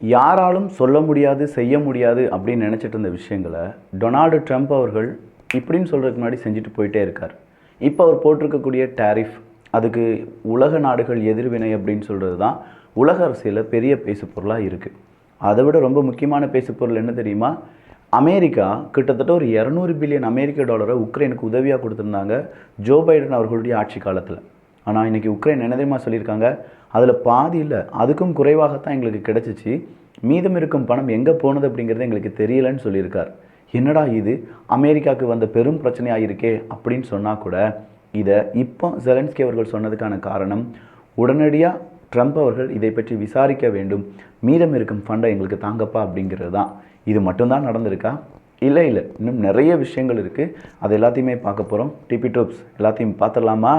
யாராலும் சொல்ல முடியாது, செய்ய முடியாது அப்படின்னு நினச்சிட்டு இருந்த விஷயங்களை டொனால்டு ட்ரம்ப் அவர்கள் இப்படின்னு சொல்கிறதுக்கு முன்னாடி செஞ்சுட்டு போயிட்டே இருக்கார். இப்போ அவர் போட்டிருக்கக்கூடிய டேரிஃப், அதுக்கு உலக நாடுகள் எதிர்வினை அப்படின்னு சொல்கிறது தான் உலக அரசியலில் பெரிய பேசுபொருளாக இருக்குது. அதை விட ரொம்ப முக்கியமான பேசுபொருள் என்ன தெரியுமா? அமெரிக்கா கிட்டத்தட்ட ஒரு 200 பில்லியன் அமெரிக்க டாலரை உக்ரைனுக்கு உதவியாக கொடுத்துருந்தாங்க ஜோ பைடன் அவர்களுடைய ஆட்சி காலத்தில். ஆனால் இன்றைக்கி உக்ரைன் என்ன தெரியுமா சொல்லியிருக்காங்க? அதில் பாதி இல்லை, அதுக்கும் குறைவாகத்தான் எங்களுக்கு கிடச்சிச்சு, மீதம் இருக்கும் பணம் எங்கே போனது அப்படிங்கிறது எங்களுக்கு தெரியலன்னு சொல்லியிருக்கார். என்னடா இது அமெரிக்காவுக்கு வந்த பெரும் பிரச்சனையாக இருக்கே அப்படின்னு சொன்னால் கூட, இதை இப்போ ஜெலன்ஸ்கி அவர்கள் சொன்னதுக்கான காரணம், உடனடியாக ட்ரம்ப் அவர்கள் இதை பற்றி விசாரிக்க வேண்டும், மீதம் இருக்கும் ஃபண்டை எங்களுக்கு தாங்கப்பா அப்படிங்கிறது தான். இது மட்டும்தான் நடந்திருக்கா? இல்லை, இன்னும் நிறைய விஷயங்கள் இருக்குது. அது எல்லாத்தையுமே பார்க்க போகிறோம். டிபி டூப்ஸ் எல்லாத்தையும் பார்த்துடலாமா?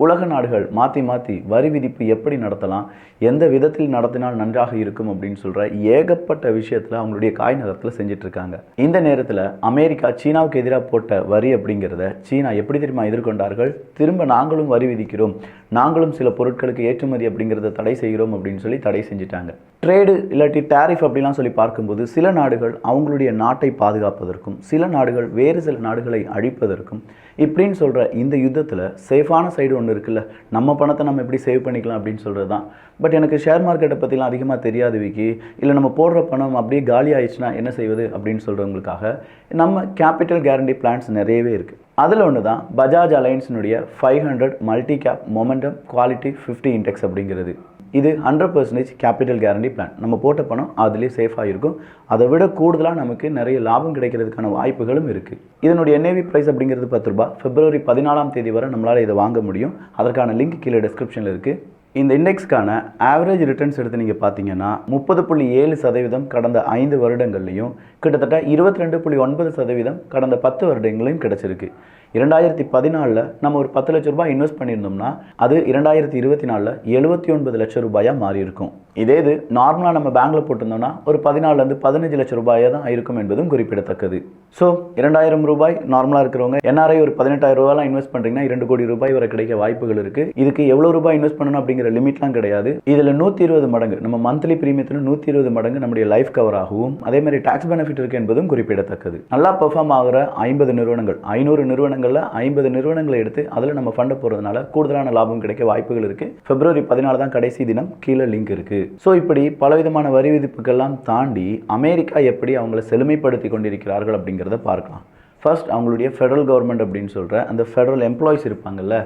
உலக நாடுகள் மாற்றி மாற்றி வரி விதிப்பு எப்படி நடத்தலாம், எந்த விதத்தில் நடத்தினால் நன்றாக இருக்கும் அப்படின்னு சொல்கிற ஏகப்பட்ட விஷயத்தில் அவங்களுடைய காய் நகரத்தில் செஞ்சிட்ருக்காங்க. இந்த நேரத்தில் அமெரிக்கா சீனாவுக்கு எதிராக போட்ட வரி அப்படிங்கிறத சீனா எப்படி தெரியுமா எதிர்கொண்டார்கள்? திரும்ப நாங்களும் வரி விதிக்கிறோம், நாங்களும் சில பொருட்களுக்கு ஏற்றுமதி அப்படிங்கிறத தடை செய்கிறோம் அப்படின்னு சொல்லி தடை செஞ்சுட்டாங்க. ட்ரேடு இல்லாட்டி டேரிஃப் அப்படிலாம் சொல்லி பார்க்கும்போது சில நாடுகள் அவங்களுடைய நாட்டை பாதுகாப்பதற்கும், சில நாடுகள் வேறு சில நாடுகளை அழிப்பதற்கும், இப்படின்னு சொல்கிற இந்த யுத்தத்தில் சேஃபான சைடு ஒன்று இருக்குல்ல, நம்ம பணத்தை நம்ம எப்படி சேவ் பண்ணிக்கலாம் அப்படின்னு சொல்கிறது தான். பட் எனக்கு ஷேர் மார்க்கெட்டை பற்றிலாம் அதிகமாக தெரியாது விக்கி, இல்லை நம்ம போடுற பணம் அப்படியே காலி ஆயிடுச்சுன்னா என்ன செய்வது அப்படின்னு சொல்கிறவங்களுக்காக நம்ம கேபிட்டல் கேரண்டி பிளான்ஸ் நிறையவே இருக்குது. அதில் ஒன்று தான் பஜாஜ் அலையன்ஸினுடைய 500 multi cap momentum quality 50 index அப்படிங்கிறது. இது 100% கேபிட்டல் கேரண்டி பிளான். நம்ம போட்ட பணம் அதுலேயே சேஃபாக இருக்கும். அதை விட கூடுதலாக நமக்கு நிறைய லாபம் கிடைக்கிறதுக்கான வாய்ப்புகளும் இருக்குது. இதனுடைய NAV ப்ரைஸ் அப்படிங்கிறது 10 ரூபாய். பிப்ரவரி 14ஆம் தேதி வரை நம்மளால் இதை வாங்க முடியும். அதற்கான லிங்க் கீழே டிஸ்கிரிப்ஷனில் இருக்குது. இந்த இண்டெக்ஸ்க்கான ஆவரேஜ் ரிட்டர்ன்ஸ் எடுத்து நீங்கள் பார்த்தீங்கன்னா 30.7% கடந்த 5 வருடங்கள்லையும், கிட்டத்தட்ட 22.9% கடந்த 10 வருடங்களையும் கிடச்சிருக்கு. 2014 நம்ம ஒரு 10 லட்ச ரூபாய் இன்வெஸ்ட் பண்ணியிருந்தோம்னா அது 2024 79 லட்சம் ரூபாயாக மாறி இருக்கும். இதே இது நார்மலாக நம்ம பேங்க்கில் போட்டிருந்தோம்னா ஒரு 14 15 லட்சம் ரூபாயாக தான் இருக்கும் என்பதும் குறிப்பிடத்தக்கது. ஸோ 2000 ரூபாய் நார்மலாக இருக்கிறவங்க NRI ஒரு 18,000 ரூபாய்லாம் இன்வெஸ்ட் பண்ணுறீங்கன்னா 2 கோடி ரூபாய் வரை கிடைக்க வாய்ப்புகள் இருக்குது. இதுக்கு எவ்வளோ ரூபாய் இன்வெஸ்ட் பண்ணணும் அப்படிங்கிற லிமிட்லாம் கிடையாது. இதில் 120 மடங்கு நம்ம மந்த்லி பிரீமியத்தில் 120 மடங்கு நம்முடைய லைஃப் கவர் ஆகவும், அதே மாதிரி டாக்ஸ் பெனிஃபிட் இருக்குது என்பதும் குறிப்பிடத்தக்கது. நல்லா பெர்ஃபார்ம் ஆகிற 50 நிறுவனங்கள், 500 நிறுவனங்களில் 50 நிறுவனங்களை எடுத்து அதில் நம்ம ஃபண்டை போகிறதுனால கூடுதலான லாபம் கிடைக்க வாய்ப்புகள் இருக்குது. பிப்ரவரி 14 தான் கடைசி தினம். கீழே லிங்க் இருக்குது. ஸோ இப்படி பலவிதமான வரி விதிப்புகள்லாம் தாண்டி அமெரிக்கா எப்படி அவங்கள செழுமைப்படுத்தி கொண்டிருக்கிறார்கள் அப்படிங்கிறத பார்க்கலாம். ஃபர்ஸ்ட், அவங்களுடைய ஃபெடரல் கவர்மெண்ட் அப்படின்னு சொல்கிற அந்த ஃபெடரல் எம்ப்ளாயிஸ் இருப்பாங்கல்ல,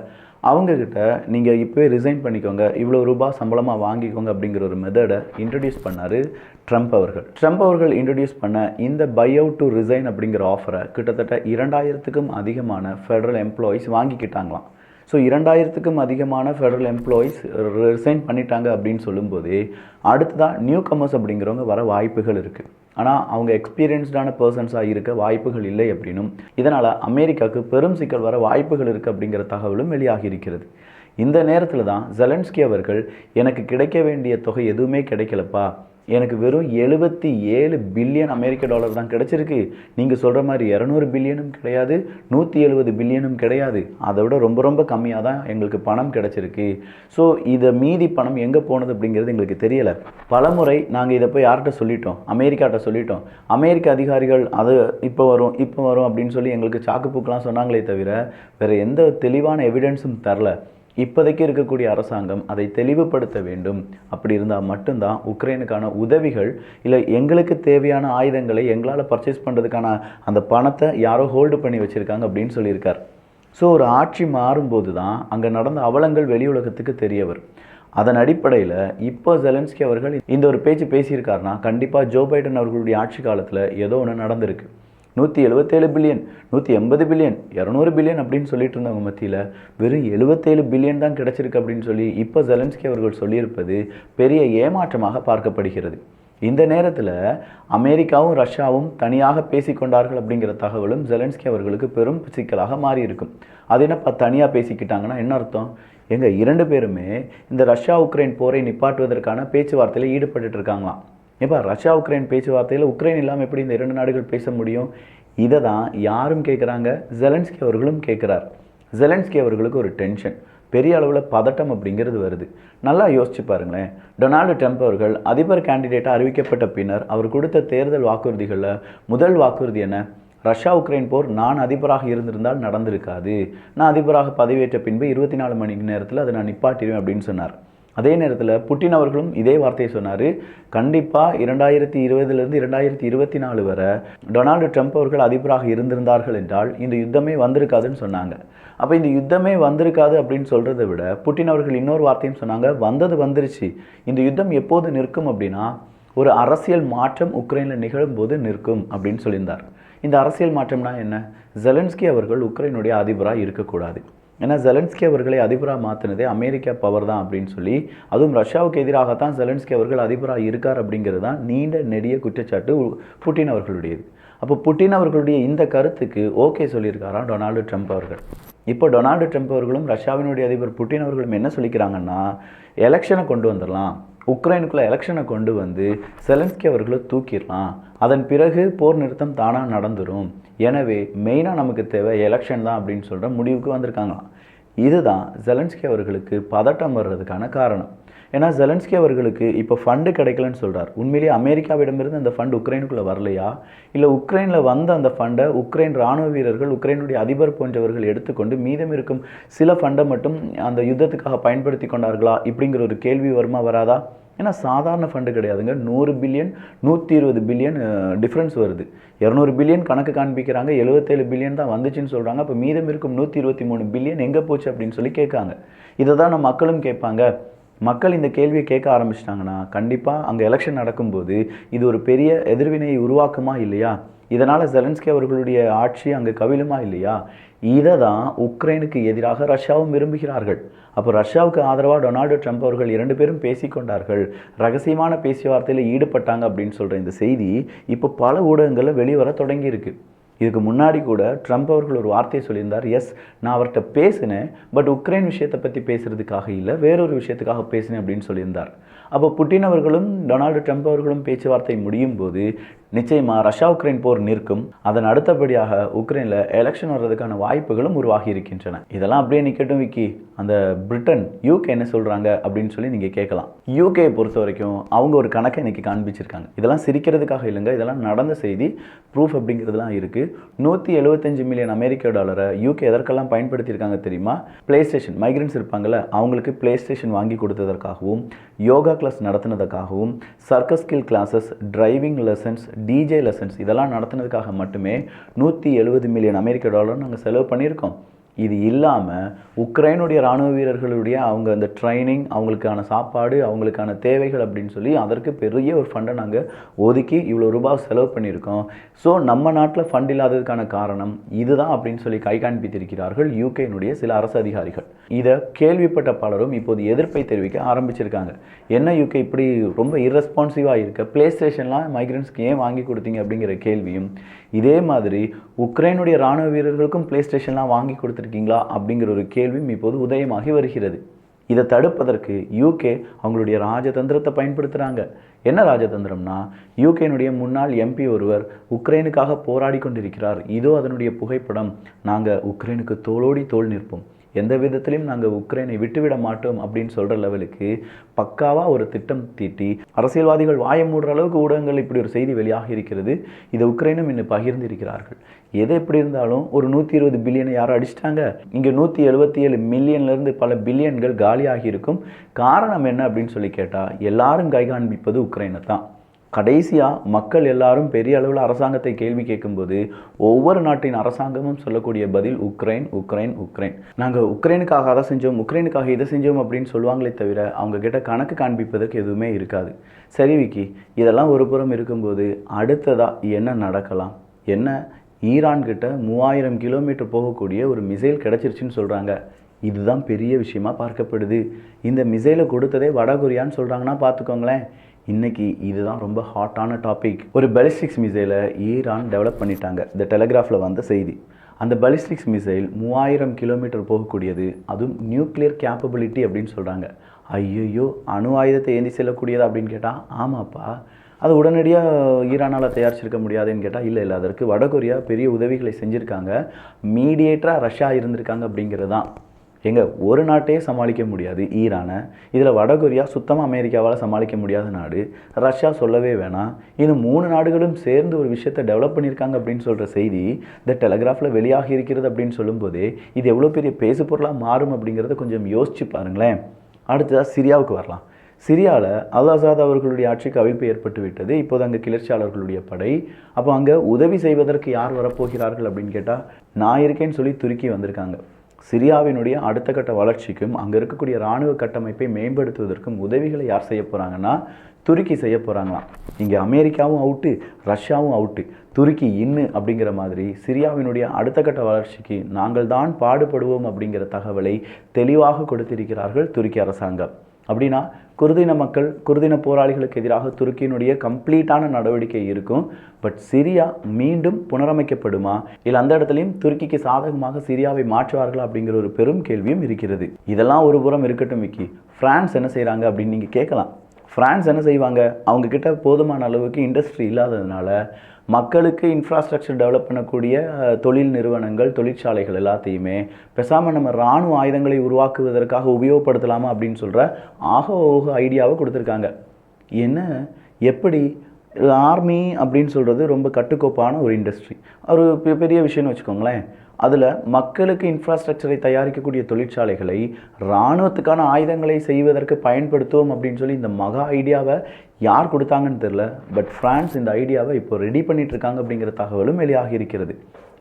அவங்கக்கிட்ட நீங்கள் இப்போவே ரிசைன் பண்ணிக்கோங்க, இவ்வளோ ரூபாய் சம்பளமாக வாங்கிக்கோங்க அப்படிங்கிற ஒரு மெத்தடை இன்ட்ரடியூஸ் பண்ணார் ட்ரம்ப் அவர்கள். ட்ரம்ப் அவர்கள் இன்ட்ரடியூஸ் பண்ண இந்த பை அவுட் டு ரிசைன் அப்படிங்கிற ஆஃபரை கிட்டத்தட்ட 2000க்கும் அதிகமான ஃபெடரல் எம்ப்ளாயிஸ் வாங்கிக்கிட்டாங்களாம். ஸோ 2000க்கும் அதிகமான ஃபெடரல் எம்ப்ளாயிஸ் ரிசைன் பண்ணிட்டாங்க அப்படின்னு சொல்லும்போதே அடுத்ததாக நியூ கமர்ஸ் அப்படிங்கிறவங்க வர வாய்ப்புகள் இருக்குது. ஆனால் அவங்க எக்ஸ்பீரியன்ஸ்டான பர்சன்ஸாக இருக்க வாய்ப்புகள் இல்லை அப்படின்னும், இதனால் அமெரிக்காவுக்கு பெரும் சிக்கல் வர வாய்ப்புகள் இருக்குது அப்படிங்கிற தகவலும் வெளியாகி இருக்கிறது. இந்த நேரத்தில் தான் ஜெலன்ஸ்கி அவர்கள், எனக்கு கிடைக்க வேண்டிய தொகை எதுவுமே கிடைக்கலப்பா, எனக்கு வெறும் 77 பில்லியன் அமெரிக்க டாலர் தான் கிடச்சிருக்கு, நீங்கள் சொல்கிற மாதிரி 200 பில்லியனும் கிடையாது, 170 பில்லியனும் கிடையாது, அதை விட ரொம்ப ரொம்ப கம்மியாக தான் எங்களுக்கு பணம் கிடச்சிருக்கு. ஸோ இதை மீதி பணம் எங்கே போனது அப்படிங்கிறது எங்களுக்கு தெரியலை. பலமுறை நாங்கள் இதை போய் யார்கிட்ட சொல்லிட்டோம், அமெரிக்காட்ட சொல்லிட்டோம். அமெரிக்க அதிகாரிகள் அது இப்போ வரும் அப்படின்னு சொல்லி எங்களுக்கு சாக்குப்பூக்கெலாம் சொன்னாங்களே தவிர வேறு எந்த தெளிவான எவிடன்ஸும் தரல. இப்போதைக்கு இருக்கக்கூடிய அரசாங்கம் அதை தெளிவுபடுத்த வேண்டும். அப்படி இருந்தால் மட்டும்தான் உக்ரைனுக்கான உதவிகள், இல்லை எங்களுக்கு தேவையான ஆயுதங்களை எங்களால் பர்ச்சேஸ் பண்ணுறதுக்கான அந்த பணத்தை யாரோ ஹோல்டு பண்ணி வச்சுருக்காங்க அப்படின்னு சொல்லியிருக்கார். ஸோ ஒரு ஆட்சி மாறும்போது தான் அங்கே நடந்த அவலங்கள் வெளி உலகத்துக்கு தெரிய வரும். அதன் அடிப்படையில் இப்போ ஜெலன்ஸ்கி அவர்கள் இந்த ஒரு பேச்சு பேசியிருக்காருன்னா கண்டிப்பாக ஜோ பைடன் அவர்களுடைய ஆட்சி காலத்தில் ஏதோ ஒன்று நடந்திருக்கு. 177 பில்லியன், 180 பில்லியன், 200 பில்லியன் அப்படின்னு சொல்லிட்டு இருந்தவங்க மத்தியில் வெறும் 77 பில்லியன் தான் கிடச்சிருக்கு அப்படின்னு சொல்லி இப்போ ஜெலன்ஸ்கி அவர்கள் சொல்லியிருப்பது பெரிய ஏமாற்றமாக பார்க்கப்படுகிறது. இந்த நேரத்தில் அமெரிக்காவும் ரஷ்யாவும் தனியாக பேசிக்கொண்டார்கள் அப்படிங்கிற தகவலும் ஜெலன்ஸ்கி அவர்களுக்கு பெரும் சிக்கலாக மாறி இருக்கும். அது என்னப்பா தனியாக பேசிக்கிட்டாங்கன்னா என்ன அர்த்தம்? எங்க 2 பேருமே இந்த ரஷ்யா உக்ரைன் போரை நிப்பாட்டுவதற்கான பேச்சுவார்த்தையில் ஈடுபட்டு இருக்காங்களாம். இப்போ ரஷ்யா உக்ரைன் பேச்சுவார்த்தையில் உக்ரைன் இல்லாமல் எப்படி இந்த 2 நாடுகள் பேச முடியும்? இதை தான் யாரும் கேட்குறாங்க, ஜெலன்ஸ்கி அவர்களும் கேட்குறார். ஜெலன்ஸ்கி அவர்களுக்கு ஒரு டென்ஷன், பெரிய அளவில் பதட்டம் அப்படிங்கிறது வருது. நல்லா யோசிச்சு பாருங்களேன். டொனால்டு ட்ரம்ப் அவர்கள் அதிபர் கேண்டிடேட்டாக அறிவிக்கப்பட்ட பின்னர் அவர் கொடுத்த தேர்தல் வாக்குறுதிகளில் முதல் வாக்குறுதி என்ன? ரஷ்யா உக்ரைன் போர் நான் அதிபராக இருந்திருந்தால் நடந்திருக்காது, நான் அதிபராக பதவியேற்ற பின்பு 24 மணி நேரத்தில் அதை நான் நிப்பாட்டிடுவேன் அப்படின்னு சொன்னார். அதே நேரத்தில் புட்டின் அவர்களும் இதே வார்த்தையை சொன்னார். கண்டிப்பாக 2020 2024 வரை டொனால்டு ட்ரம்ப் அவர்கள் அதிபராக இருந்திருந்தார்கள் என்றால் இந்த யுத்தமே வந்திருக்காதுன்னு சொன்னாங்க. அப்போ இந்த யுத்தமே வந்திருக்காது அப்படின்னு சொல்கிறத விட புட்டின் அவர்கள் இன்னொரு வார்த்தையும் சொன்னாங்க, வந்துருச்சு. இந்த யுத்தம் எப்போது நிற்கும் அப்படின்னா ஒரு அரசியல் மாற்றம் உக்ரைனில் நிகழும்போது நிற்கும் அப்படின்னு சொல்லியிருந்தார். இந்த அரசியல் மாற்றம்னா என்ன? ஜெலன்ஸ்கி அவர்கள் உக்ரைனுடைய அதிபராக இருக்கக்கூடாது. ஏன்னா ஜெலன்ஸ்கி அவர்களை அதிபராக மாற்றினதே அமெரிக்கா பவர் தான் அப்படின்னு சொல்லி, அதுவும் ரஷ்யாவுக்கு எதிராகத்தான் ஜெலன்ஸ்கி அவர்கள் அதிபராக இருக்கார் அப்படிங்கிறது தான் நீண்ட நெடிய குற்றச்சாட்டு புட்டின் அவர்களுடையது. அப்போ புட்டின் அவர்களுடைய இந்த கருத்துக்கு ஓகே சொல்லியிருக்காராம் டொனால்டு ட்ரம்ப் அவர்கள். இப்போ டொனால்டு ட்ரம்ப் அவர்களும் ரஷ்யாவினுடைய அதிபர் புட்டின் அவர்களும் என்ன சொல்லிக்கிறாங்கன்னா, எலெக்ஷனை கொண்டு வந்துடலாம், உக்ரைனுக்குள்ள எலெக்ஷனை கொண்டு வந்து ஜெலன்ஸ்கி அவர்களை தூக்கிடலாம், அதன் பிறகு போர் நிறுத்தம் தானாக நடந்துடும், எனவே மெயினாக நமக்கு தேவை எலெக்ஷன் தான் அப்படின்னு சொல்கிற முடிவுக்கு வந்திருக்காங்களாம். இதுதான் ஜெலன்ஸ்கி அவர்களுக்கு பதட்டம் வர்றதுக்கான காரணம். ஏன்னா ஜெலன்ஸ்கி அவர்களுக்கு இப்போ ஃபண்டு கிடைக்கலன்னு சொல்கிறார். உண்மையிலேயே அமெரிக்காவிடமிருந்து அந்த ஃபண்டு உக்ரைனுக்குள்ளே வரலையா, இல்லை உக்ரைனில் வந்த அந்த ஃபண்டை உக்ரைன் இராணுவ வீரர்கள், உக்ரைனுடைய அதிபர் போன்றவர்கள் எடுத்துக்கொண்டு மீதம் இருக்கும் சில ஃபண்டை மட்டும் அந்த யுத்தத்துக்காக பயன்படுத்தி கொண்டார்களா இப்படிங்கிற ஒரு கேள்வி வருமா வராதா? ஏன்னா சாதாரண ஃபண்டு கிடையாதுங்க. 100 பில்லியன் 120 பில்லியன் டிஃப்ரென்ஸ் வருது. 200 பில்லியன் கணக்கு காண்பிக்கிறாங்க, 77 பில்லியன் தான் வந்துச்சுன்னு சொல்கிறாங்க. அப்போ மீதம் இருக்கும் 123 பில்லியன் எங்கே போச்சு அப்படின்னு சொல்லி கேட்காங்க. இதை தான் நம்ம மக்களும் கேட்பாங்க. மக்கள் இந்த கேள்வியை கேட்க ஆரம்பிச்சிட்டாங்கன்னா கண்டிப்பாக அங்கே எலெக்ஷன் நடக்கும்போது இது ஒரு பெரிய எதிர்வினையை உருவாக்குமா இல்லையா? இதனால் ஜெலன்ஸ்கி அவர்களுடைய ஆட்சி அங்கே கவிழுமா இல்லையா? இதை தான் உக்ரைனுக்கு எதிராக ரஷ்யாவும் விரும்புகிறார்கள். அப்போ ரஷ்யாவுக்கு ஆதரவாக டொனால்டு ட்ரம்ப் அவர்கள் 2 பேரும் பேசிக்கொண்டார்கள், ரகசியமான பேச்சுவார்த்தையில் ஈடுபட்டாங்க அப்படின்னு சொல்கிற இந்த செய்தி இப்போ பல ஊடகங்களில் வெளிவர தொடங்கியிருக்கு. இதுக்கு முன்னாடி கூட ட்ரம்ப் அவர்கள் ஒரு வார்த்தையை சொல்லியிருந்தார், எஸ் நான் அவர்கிட்ட பேசினேன், பட் உக்ரைன் விஷயத்தை பற்றி பேசுகிறதுக்காக இல்லை, வேறொரு விஷயத்துக்காக பேசினேன் அப்படின்னு சொல்லியிருந்தார். அப்போ புட்டின் அவர்களும் டொனால்டு ட்ரம்ப் அவர்களும் பேச்சுவார்த்தை முடியும் போது நிச்சயமாக ரஷ்யா உக்ரைன் போர் நிற்கும், அதன் அடுத்தபடியாக உக்ரைனில் எலெக்ஷன் வர்றதுக்கான வாய்ப்புகளும் உருவாகி இருக்கின்றன. இதெல்லாம் அப்படியே நிற்கட்டும் விக்கி, அந்த பிரிட்டன் யூகே என்ன சொல்கிறாங்க அப்படின்னு சொல்லி நீங்கள் கேட்கலாம். யூகே பொறுத்த வரைக்கும் அவங்க ஒரு கணக்கை இன்றைக்கி காண்பிச்சிருக்காங்க. இதெல்லாம் சிரிக்கிறதுக்காக இல்லைங்க, இதெல்லாம் நடந்த செய்தி, ப்ரூஃப் அப்படிங்கிறதுலாம் இருக்குது. 175 மில்லியன் அமெரிக்க டாலரை யூகே எதற்கெல்லாம் பயன்படுத்தியிருக்காங்க தெரியுமா? பிளே ஸ்டேஷன், மைக்ரன்ஸ் இருப்பாங்கள்ல அவங்களுக்கு பிளே ஸ்டேஷன் வாங்கி கொடுத்ததற்காகவும், யோகா கிளாஸ் நடத்தினதுக்காகவும், circus skill classes, driving lessons, DJ lessons இதெல்லாம் நடத்தினதுக்காக மட்டுமே 170 மில்லியன் அமெரிக்க டாலர் நாங்கள் செலவு பண்ணியிருக்கோம். இது இல்லாமல் உக்ரைனுடைய இராணுவ வீரர்களுடைய அவங்க அந்த ட்ரைனிங், அவங்களுக்கான சாப்பாடு, அவங்களுக்கான தேவைகள் அப்படின்னு சொல்லி அதற்கு பெரிய ஒரு ஃபண்டை நாங்கள் ஒதுக்கி இவ்வளோ ரூபாய் செலவு பண்ணியிருக்கோம். ஸோ நம்ம நாட்டில் ஃபண்ட் இல்லாததுக்கான காரணம் இதுதான் அப்படின்னு சொல்லி கை காண்பித்திருக்கிறார்கள் யூகேனுடைய சில அரசு அதிகாரிகள். இதை கேள்விப்பட்ட பலரும் இப்போது எதிர்ப்பை தெரிவிக்க ஆரம்பிச்சிருக்காங்க. என்ன யூகே இப்படி ரொம்ப இர்ரெஸ்பான்சிவாக இருக்க, பிளே ஸ்டேஷன்லாம் மைக்ரன்ஸ்க்கு ஏன் வாங்கி கொடுத்தீங்க அப்படிங்கிற கேள்வியும், இதே மாதிரி உக்ரைனுடைய இராணுவ வீரர்களுக்கும் பிளே ஸ்டேஷன்லாம் வாங்கி கொடுத்துருக்கீங்களா அப்படிங்கிற ஒரு கேள்வியும் இப்போது உதயமாகி வருகிறது. இதை தடுப்பதற்கு யூகே அவங்களுடைய ராஜதந்திரத்தை பயன்படுத்துகிறாங்க. என்ன ராஜதந்திரம்னா, யூகேனுடைய முன்னாள் எம்பி ஒருவர் உக்ரைனுக்காக போராடி கொண்டிருக்கிறார், இதோ அதனுடைய புகைப்படம், நாங்கள் உக்ரைனுக்கு தோளோடி தோள் நிற்போம், எந்த விதத்திலையும் நாங்கள் உக்ரைனை விட்டுவிட மாட்டோம் அப்படின்னு சொல்கிற லெவலுக்கு பக்காவாக ஒரு திட்டம் தீட்டி அரசியல்வாதிகள் வாய மூடுற அளவுக்கு ஊடகங்கள் இப்படி ஒரு செய்தி வெளியாக இருக்கிறது. இதை உக்ரைனும் இன்னும் பகிர்ந்திருக்கிறார்கள். எது எப்படி இருந்தாலும் ஒரு 120 பில்லியனை யாரும் அடிச்சிட்டாங்க, இங்கே 177 மில்லியன்லேருந்து பல பில்லியன்கள் காலியாகி இருக்கும். காரணம் என்ன அப்படின்னு சொல்லி கேட்டால் எல்லாரும் கை காண்பிப்பது உக்ரைனை தான். கடைசியாக மக்கள் எல்லாரும் பெரிய அளவில் அரசாங்கத்தை கேள்வி கேட்கும்போது ஒவ்வொரு நாட்டின் அரசாங்கமும் சொல்லக்கூடிய பதில் உக்ரைன் உக்ரைன் உக்ரைன். நாங்கள் உக்ரைனுக்காக அதை செஞ்சோம், உக்ரைனுக்காக இதை செஞ்சோம் அப்படின்னு சொல்லுவாங்களே தவிர அவங்க கிட்ட கணக்கு காண்பிப்பதற்கு எதுவுமே இருக்காது. சரி விக்கி, இதெல்லாம் ஒரு புறம் இருக்கும்போது அடுத்ததாக என்ன நடக்கலாம்? என்ன, ஈரான் கிட்ட 3000 கிலோமீட்டர் போகக்கூடிய ஒரு மிசைல் கிடச்சிருச்சுன்னு சொல்கிறாங்க. இதுதான் பெரிய விஷயமா பார்க்கப்படுது. இந்த மிசைலை கொடுத்ததே வடகொரியான்னு சொல்கிறாங்கன்னா பார்த்துக்கோங்களேன். இன்றைக்கி இதுதான் ரொம்ப ஹாட்டான டாபிக். ஒரு பாலிஸ்டிக்ஸ் மிசைலை ஈரான் டெவலப் பண்ணிட்டாங்க. இந்த டெலிகிராஃபில் வந்த செய்தி. அந்த பாலிஸ்டிக்ஸ் மிசைல் 3000 கிலோமீட்டர் போகக்கூடியது, அதுவும் நியூக்ளியர் கேப்பபிலிட்டி அப்படின்னு சொல்கிறாங்க. ஐயையோ, அணு ஆயுதத்தை ஏந்தி செல்லக்கூடியதா அப்படின்னு கேட்டால் ஆமாப்பா. அது உடனடியாக ஈரானால் தயாரிச்சிருக்க முடியாதுன்னு கேட்டால் இல்லை, அதற்கு வடகொரியா பெரிய உதவிகளை செஞ்சுருக்காங்க. மீடியேட்டராக ரஷ்யா இருந்திருக்காங்க அப்படிங்கிறது தான். ஒரு நாட்டையே சமாளிக்க முடியாது ஈரானை, இதில் வடகொரியா சுத்தமாக அமெரிக்காவால் சமாளிக்க முடியாத நாடு, ரஷ்யா சொல்லவே வேணாம். இன்னும் 3 நாடுகளும் சேர்ந்து ஒரு விஷயத்தை டெவலப் பண்ணியிருக்காங்க அப்படின்னு சொல்கிற செய்தி இந்த டெலகிராஃபில் வெளியாகி இருக்கிறது அப்படின்னு சொல்லும்போதே இது எவ்வளோ பெரிய பேசு பொருளாக மாறும் அப்படிங்கிறத கொஞ்சம் யோசிச்சு பாருங்களேன். அடுத்ததாக சிரியாவுக்கு வரலாம். சிரியாவில் அல் அசாத் அவர்களுடைய ஆட்சிக்கு அவிழ்ப்பு ஏற்பட்டு விட்டது. இப்போது அங்கே கிளர்ச்சியாளர்களுடைய படை. அப்போ அங்கே உதவி செய்வதற்கு யார் வரப்போகிறார்கள் அப்படின்னு கேட்டால் நான் இருக்கேன்னு சொல்லி துருக்கி வந்திருக்காங்க. சிரியாவினுடைய அடுத்த கட்ட வளர்ச்சிக்கும் அங்கே இருக்கக்கூடிய இராணுவ கட்டமைப்பை மேம்படுத்துவதற்கும் உதவிகளை யார் செய்ய போகிறாங்கன்னா துருக்கி செய்ய போகிறாங்களாம். இங்கே அமெரிக்காவும் அவுட்டு, ரஷ்யாவும் அவுட்டு, துருக்கி இன்னு அப்படிங்கிற மாதிரி சிரியாவினுடைய அடுத்த கட்ட வளர்ச்சிக்கு நாங்கள் தான் பாடுபடுவோம் அப்படிங்கிற தகவலை தெளிவாக கொடுத்திருக்கிறார்கள் துருக்கி அரசாங்கம். அப்படின்னா குர்தின மக்கள், குர்தின போராளிகளுக்கு எதிராக துருக்கியினுடைய கம்ப்ளீட்டான நடவடிக்கை இருக்கும். பட் சிரியா மீண்டும் புனரமைக்கப்படுமா, இல்லை அந்த இடத்துலையும் துருக்கிக்கு சாதகமாக சிரியாவை மாற்றுவார்களா அப்படிங்கிற ஒரு பெரும் கேள்வியும் இருக்கிறது. இதெல்லாம் ஒரு புறம் இருக்கட்டும் விக்கி, பிரான்ஸ் என்ன செய்கிறாங்க அப்படின்னு நீங்கள் கேட்கலாம். பிரான்ஸ் என்ன செய்வாங்க, அவங்கக்கிட்ட போதுமான அளவுக்கு இண்டஸ்ட்ரி இல்லாததுனால மக்களுக்கு இன்ஃப்ராஸ்ட்ரக்சர் டெவலப் பண்ணக்கூடிய தொழில் நிறுவனங்கள், தொழிற்சாலைகள் எல்லாத்தையுமே பேசாமல் நம்ம இராணுவ ஆயுதங்களை உருவாக்குவதற்காக உபயோகப்படுத்தலாமா அப்படின்னு சொல்கிற ஆக ஐடியாவை கொடுத்துருக்காங்க. என்ன, எப்படி? ஆர்மி அப்படின்னு சொல்கிறது ரொம்ப கட்டுக்கோப்பான ஒரு இண்டஸ்ட்ரி, ஒரு பெரிய விஷயம்னு வச்சுக்கோங்களேன். அதில் மக்களுக்கு இன்ஃப்ராஸ்ட்ரக்சரை தயாரிக்கக்கூடிய தொழிற்சாலைகளை இராணுவத்துக்கான ஆயுதங்களை செய்வதற்கு பயன்படுத்துவோம் அப்படின்னு சொல்லி இந்த மகா ஐடியாவை யார் கொடுத்தாங்கன்னு தெரில. பட் ஃப்ரான்ஸ் இந்த ஐடியாவை இப்போ ரெடி பண்ணிட்டு இருக்காங்க அப்படிங்கிற தகவலும் வெளியாகி இருக்கிறது.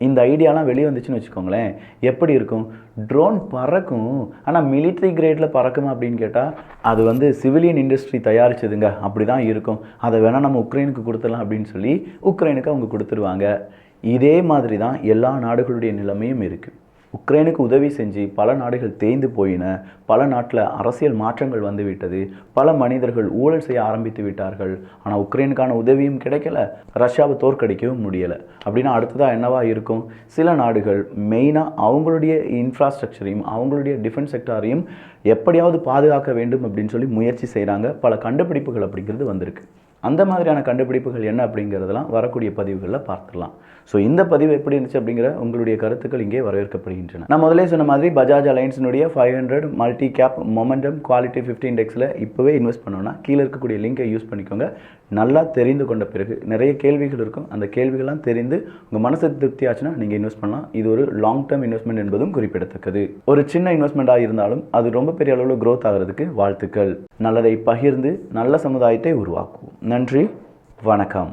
இந்த ஐடியாலாம் வெளியே வந்துச்சுன்னு வச்சுக்கோங்களேன், எப்படி இருக்கும்? ட்ரோன் பறக்கும், ஆனால் மிலிட்ரி கிரேடில் பறக்குமா அப்படின்னு கேட்டால் அது சிவிலியன் இண்டஸ்ட்ரி தயாரிச்சதுங்க, அப்படி தான் இருக்கும். அதை வேணால் நம்ம உக்ரைனுக்கு கொடுத்துடலாம் அப்படின்னு சொல்லி உக்ரைனுக்கு அவங்க கொடுத்துருவாங்க. இதே மாதிரி தான் எல்லா நாடுகளுடைய நிலைமையும் இருக்குது. உக்ரைனுக்கு உதவி செஞ்சு பல நாடுகள் தேய்ந்து போயின, பல நாட்டில் அரசியல் மாற்றங்கள் வந்து விட்டது, பல மனிதர்கள் ஊழல் செய்ய ஆரம்பித்து விட்டார்கள். ஆனால் உக்ரைனுக்கான உதவியும் கிடைக்கல, ரஷ்யாவை தோற்கடிக்கவும் முடியலை. அப்படின்னா அடுத்ததாக என்னவா இருக்கும்? சில நாடுகள் மெயினாக அவங்களுடைய இன்ஃப்ராஸ்ட்ரக்சரையும் அவங்களுடைய டிஃபென்ஸ் செக்டாரையும் எப்படியாவது பாதுகாக்க வேண்டும் அப்படின்னு சொல்லி முயற்சி செய்கிறாங்க. பல கண்டுபிடிப்புகள் அப்படிங்கிறது வந்திருக்கு. அந்த மாதிரியான கண்டுபிடிப்புகள் என்ன அப்படிங்கிறதெல்லாம் வரக்கூடிய பதிவுகளில் பார்த்துடலாம். ஸோ இந்த பதிவு எப்படி இருந்துச்சு அப்படிங்கிற உங்களுடைய கருத்துக்கள் இங்கே வரவேற்கப்படுகின்றன. நான் முதலே சொன்ன மாதிரி பஜாஜ் அலையன்ஸினுடைய 500 மல்டி கேப் மொமெண்டம் குவாலிட்டி 50 இண்டெக்ஸில் இப்போவே இன்வெஸ்ட் பண்ணோன்னா கீழே இருக்கக்கூடிய லிங்கை யூஸ் பண்ணிக்கோங்க. நல்லா தெரிந்து கொண்ட பிறகு நிறைய கேள்விகள் இருக்கும், அந்த கேள்விகள்லாம் தெரிந்து உங்கள் மனசு திருப்தி ஆச்சுன்னா நீங்கள் இன்வெஸ்ட் பண்ணலாம். இது ஒரு லாங் டேர்ம் இன்வெஸ்ட்மெண்ட் என்பதும் குறிப்பிடத்தக்கது. ஒரு சின்ன இன்வெஸ்ட்மெண்ட்டாக இருந்தாலும் அது ரொம்ப பெரிய அளவில் க்ரோத் ஆகிறதுக்கு வாழ்த்துக்கள். நல்லதை பகிர்ந்து நல்ல சமுதாயத்தை உருவாக்குவோம். நன்றி, வணக்கம்.